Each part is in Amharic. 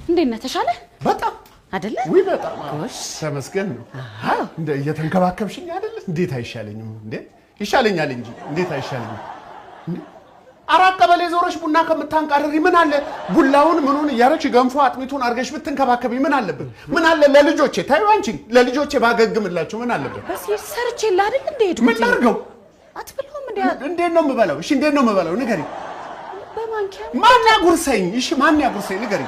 እንዴት ነህ ተሻለ በጣም አይደለ ወይ በጣም ተመስገን ነው እንደ እየተንከባከብሽኝ አይደለ እንዴት አይሻለኝም እንዴ ይሻለኛል እንጂ እንዴት አይሻለኝም አራት ቀበሌ ዞረሽ ቡና ከምታንቃርሪ ምን አለ ቡላውን ምኑን ያረች ገንፎ አጥሚቱን አርገሽ ብትንከባከቢ ምን አለበት ምን አለ ለልጆቼ ታዩ አንቺ ለልጆቼ ባገግምላችሁ ምን አለበት በስ ሰርቼላ አይደል እንዴ ሄድኩት ምን ላርገው አትበላውም እንዴት ነው የምበላው እሺ እንዴት ነው የምበላው ንገሪ በማንኪያ ማን ያጉርሰኝ እሺ ማን ያጉርሰኝ ንገሪ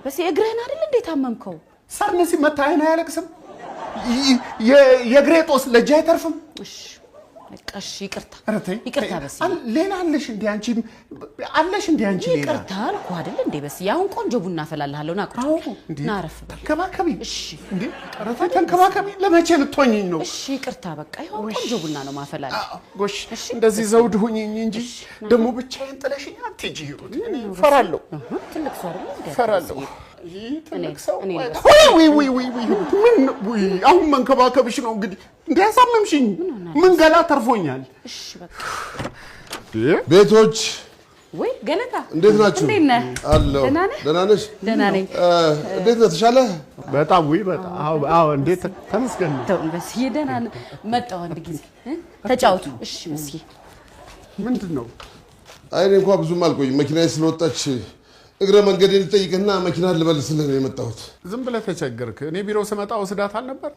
በስ እግርህን አይደል እንዴ ታመምከው ሰርነሲ መታየና ያለቅስም የግሬጦስ ለጃ አይተርፍም እሺ ለቀሽ ይቅርታ ይቅርታ በስ ሌላ አለሽ እንዴ አንቺ አለሽ እንዴ አንቺ ሌላ ይቅርታ አልኩ አይደል እንዴ በስ ያሁን ቆንጆ ቡና ፈላልሃለሁ ናረፍ ተንከባከቢ እሺ እንዴ ቀረታ ተንከባከቢ ለመቼ ልትሆኚኝ ነው እሺ ይቅርታ በቃ ይሁን ቆንጆ ቡና ነው ማፈላልህ ጎሽ እንደዚህ ዘውድ ሁኚኝ እንጂ ደሞ ብቻዬን ጥለሽኝ አትጂ ይሩት ፈራለሁ ትልቅ ሰው አይደል እንዴ ፈራለሁ ወይ አሁን መንከባከብሽ ነው እንግዲህ እንዲያሳመምሽኝ ምን ገላ ተርፎኛል እሺ በቃ ቤቶች ወይ ገለታ እንዴት ናችሁ አለው ደህና ነሽ ደህና ነኝ እንዴት ነው ተሻለ በጣም ወይ በጣም አዎ እንዴት ተመስገን ነው በስ ይደና መጣው አንድ ጊዜ ተጫውቱ እሺ መስኪ ምንድነው አይኔ እንኳን ብዙም አልቆይም መኪናዬ ስለወጣች እግረ መንገዴን ልጠይቅና መኪናን ልመልስልህ ነው የመጣሁት ዝም ብለህ ተቸገርክ እኔ ቢሮ ስመጣ ወስዳት አልነበር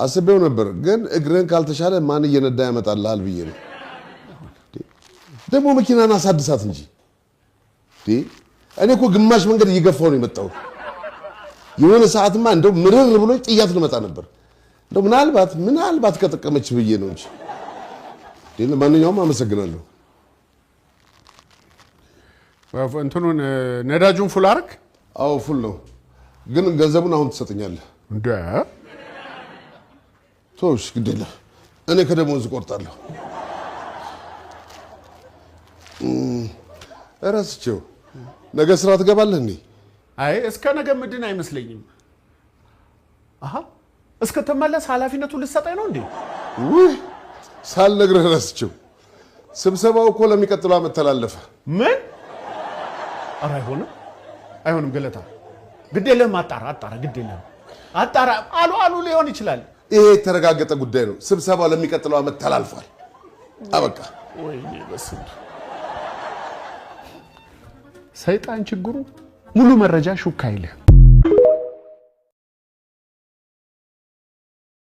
አስቤው ነበር ግን እግረን ካልተሻለ ማን እየነዳ ያመጣልሃል ብዬ ነው ደግሞ መኪናን አሳድሳት እንጂ እኔ እኮ ግማሽ መንገድ እየገፋው ነው የመጣሁት የሆነ ሰዓትማ እንደው ምርር ብሎ ጥያት ልመጣ ነበር እንደው ምናልባት ከጠቀመች ብዬ ነው እንጂ ለማንኛውም አመሰግናለሁ እንትኑን ነዳጁን ፉል አርክ አዎ ፉል ነው ግን ገንዘቡን አሁን ትሰጠኛለህ እንዴ ቶሽ ግዴለ እኔ ከደሞዝ ቆርጣለሁ እረስቼው ነገ ስራ ትገባለህ እንዴ አይ እስከ ነገ ምድን አይመስለኝም አሃ እስከ ተመለስ ኃላፊነቱን ልትሰጠኝ ነው እንዴ ውይ ሳልነግርህ እረስቼው ስብሰባው እኮ ለሚቀጥለው ዓመት ተላለፈ ምን አራ አይሆንም ገለታ ግዴለም አጣራ ግዴለም አጣራ አሉ ሊሆን ይችላል ይሄ የተረጋገጠ ጉዳይ ነው ስብሰባው ለሚቀጥለው ዓመት ተላልፏል አበቃ ወይኔ በስመ ሰይጣን ችግሩ ሙሉ መረጃ ሹክ አይልህ